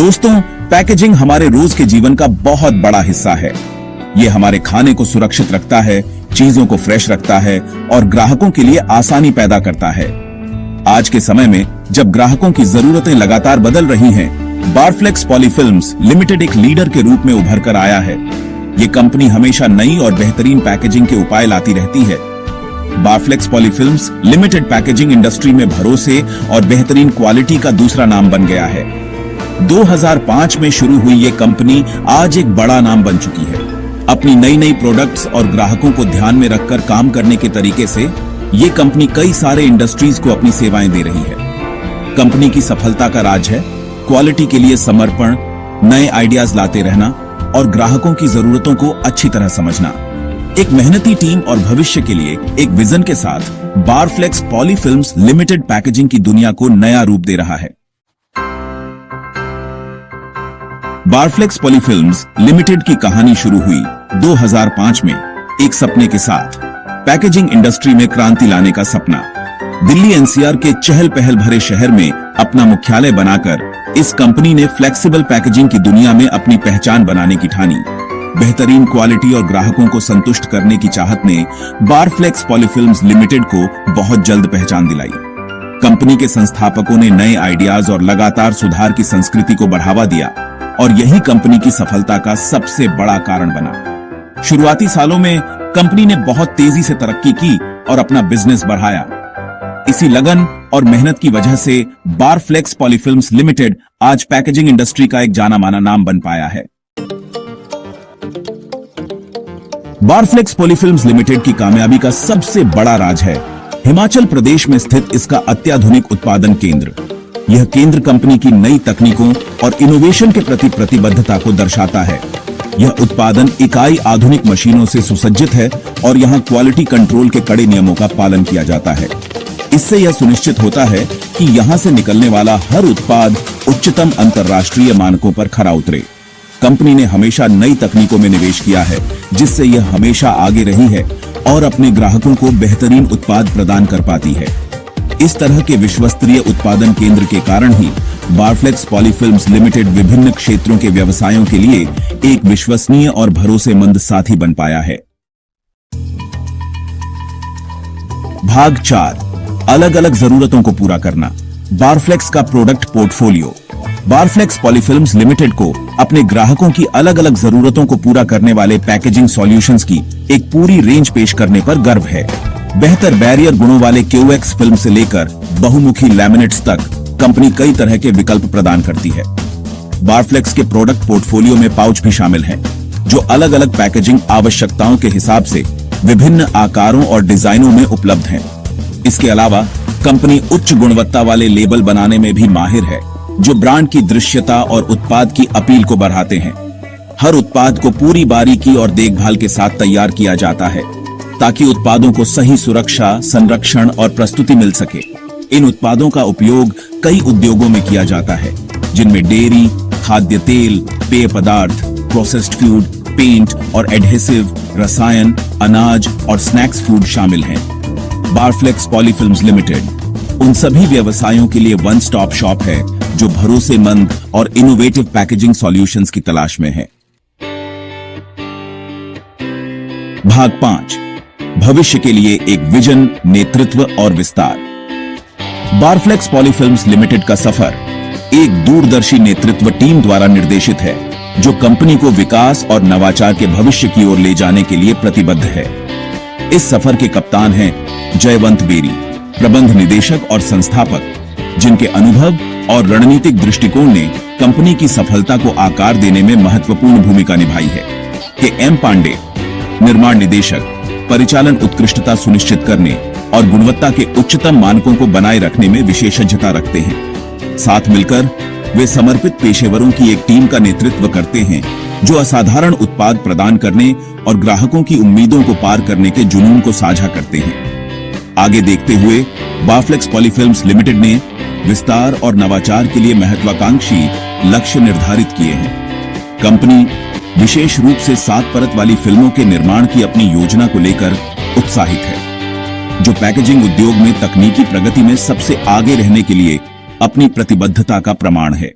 दोस्तों, पैकेजिंग हमारे रोज के जीवन का बहुत बड़ा हिस्सा है। ये हमारे खाने को सुरक्षित रखता है, चीजों को फ्रेश रखता है और ग्राहकों के लिए आसानी पैदा करता है। आज के समय में जब ग्राहकों की जरूरतें लगातार बदल रही हैं, बारफ्लेक्स पॉलीफिल्म्स लिमिटेड एक लीडर के रूप में उभर कर आया है। ये कंपनी हमेशा नई और बेहतरीन पैकेजिंग के उपाय लाती रहती है। बारफ्लेक्स पॉलीफिल्म्स लिमिटेड पैकेजिंग इंडस्ट्री में भरोसे और बेहतरीन क्वालिटी का दूसरा नाम बन गया है। 2005 में शुरू हुई ये कंपनी आज एक बड़ा नाम बन चुकी है। अपनी नई नई प्रोडक्ट्स और ग्राहकों को ध्यान में रखकर काम करने के तरीके से ये कंपनी कई सारे इंडस्ट्रीज को अपनी सेवाएं दे रही है। कंपनी की सफलता का राज है क्वालिटी के लिए समर्पण, नए आइडियाज लाते रहना और ग्राहकों की जरूरतों को अच्छी तरह समझना। एक मेहनती टीम और भविष्य के लिए एक विजन के साथ बारफ्लेक्स पॉलीफिल्म्स लिमिटेड पैकेजिंग की दुनिया को नया रूप दे रहा है। बारफ्लेक्स पॉलीफिल्म्स लिमिटेड की कहानी शुरू हुई 2005 में एक सपने के साथ। पैकेजिंग इंडस्ट्री में क्रांति लाने का सपना। दिल्ली एनसीआर के चहल पहल भरे शहर में अपना मुख्यालय बनाकर इस कंपनी ने फ्लेक्सिबल पैकेजिंग की दुनिया में अपनी पहचान बनाने की ठानी। बेहतरीन क्वालिटी और ग्राहकों को संतुष्ट करने की चाहत ने बारफ्लेक्स पॉलीफिल्म्स लिमिटेड को बहुत जल्द पहचान दिलाई। कंपनी के संस्थापकों ने नए आइडियाज और लगातार सुधार की संस्कृति को बढ़ावा दिया और यही कंपनी की सफलता का सबसे बड़ा कारण बना। शुरुआती सालों में कंपनी ने बहुत तेजी से तरक्की की और अपना बिजनेस बढ़ाया। इसी लगन और मेहनत की वजह से बारफ्लेक्स पॉलीफिल्म्स लिमिटेड आज पैकेजिंग इंडस्ट्री का एक जाना माना नाम बन पाया है। बारफ्लेक्स पॉलीफिल्म्स लिमिटेड की कामयाबी का सबसे बड़ा राज है हिमाचल प्रदेश में स्थित इसका अत्याधुनिक उत्पादन केंद्र। यह केंद्र कंपनी की नई तकनीकों और इनोवेशन के प्रति प्रतिबद्धता को दर्शाता है। यह उत्पादन इकाई आधुनिक मशीनों से सुसज्जित है और यहाँ क्वालिटी कंट्रोल के कड़े नियमों का पालन किया जाता है। इससे यह सुनिश्चित होता है कि यहाँ से निकलने वाला हर उत्पाद उच्चतम अंतर्राष्ट्रीय मानकों पर खरा उतरे। कंपनी ने हमेशा नई तकनीकों में निवेश किया है, जिससे यह हमेशा आगे रही है और अपने ग्राहकों को बेहतरीन उत्पाद प्रदान कर पाती है। इस तरह के विश्वस्तरीय उत्पादन केंद्र के कारण ही बारफ्लेक्स पॉलीफिल्म्स लिमिटेड विभिन्न क्षेत्रों के व्यवसायों के लिए एक विश्वसनीय और भरोसेमंद साथी बन पाया है। भाग 4, अलग अलग जरूरतों को पूरा करना। बारफ्लेक्स का प्रोडक्ट पोर्टफोलियो। बारफ्लेक्स पॉलीफिल्म्स लिमिटेड को अपने ग्राहकों की अलग अलग जरूरतों को पूरा करने वाले पैकेजिंग सॉल्यूशंस की एक पूरी रेंज पेश करने पर गर्व है। बेहतर बैरियर गुणों वाले क्यूएक्स फिल्म से लेकर बहुमुखी लैमिनेट्स तक कंपनी कई तरह के विकल्प प्रदान करती है। बारफ्लेक्स के प्रोडक्ट पोर्टफोलियो में पाउच भी शामिल हैं, जो अलग अलग पैकेजिंग आवश्यकताओं के हिसाब से विभिन्न आकारों और डिजाइनों में उपलब्ध हैं। इसके अलावा कंपनी उच्च गुणवत्ता वाले लेबल बनाने में भी माहिर है, जो ब्रांड की दृश्यता और उत्पाद की अपील को बढ़ाते हैं। हर उत्पाद को पूरी बारीकी और देखभाल के साथ तैयार किया जाता है, ताकि उत्पादों को सही सुरक्षा, संरक्षण और प्रस्तुति मिल सके। इन उत्पादों का उपयोग कई उद्योगों में किया जाता है, जिनमें डेयरी, खाद्य तेल, पेय पदार्थ, प्रोसेस्ड फूड, पेंट और एडहेसिव, रसायन, अनाज और स्नैक्स फूड शामिल हैं। बारफ्लेक्स पॉलीफिल्म्स लिमिटेड उन सभी व्यवसायों के लिए वन स्टॉप शॉप है जो भरोसेमंद और इनोवेटिव पैकेजिंग सॉल्यूशंस की तलाश में है। भाग 5, भविष्य के लिए एक विजन, नेतृत्व और विस्तार। बारफ्लेक्स पॉलीफिल्म्स लिमिटेड का सफर एक दूरदर्शी नेतृत्व टीम द्वारा निर्देशित है, जो कंपनी को विकास और नवाचार के भविष्य की ओर ले जाने के लिए प्रतिबद्ध है। इस सफर के कप्तान हैं जयवंत बेरी, प्रबंध निदेशक और संस्थापक, जिनके अनुभव और रणनीतिक दृष्टिकोण ने कंपनी की सफलता को आकार देने में महत्वपूर्ण भूमिका निभाई है। के एम पांडे, निर्माण निदेशक, परिचालन उत्कृष्टता सुनिश्चित करने और गुणवत्ता के उच्चतम मानकों को बनाए रखने में विशेषज्ञता रखते हैं। साथ मिलकर वे समर्पित पेशेवरों की एक टीम का नेतृत्व करते हैं, जो असाधारण उत्पाद प्रदान करने और ग्राहकों की उम्मीदों को पार करने के जुनून को साझा करते हैं। आगे देखते हुए बारफ्लेक्स पॉलीफिल्म्स लिमिटेड ने विस्तार और नवाचार के लिए महत्वाकांक्षी लक्ष्य निर्धारित किए हैं। कंपनी विशेष रूप से 7 परत वाली फिल्मों के निर्माण की अपनी योजना को लेकर उत्साहित है, जो पैकेजिंग उद्योग में तकनीकी प्रगति में सबसे आगे रहने के लिए अपनी प्रतिबद्धता का प्रमाण है।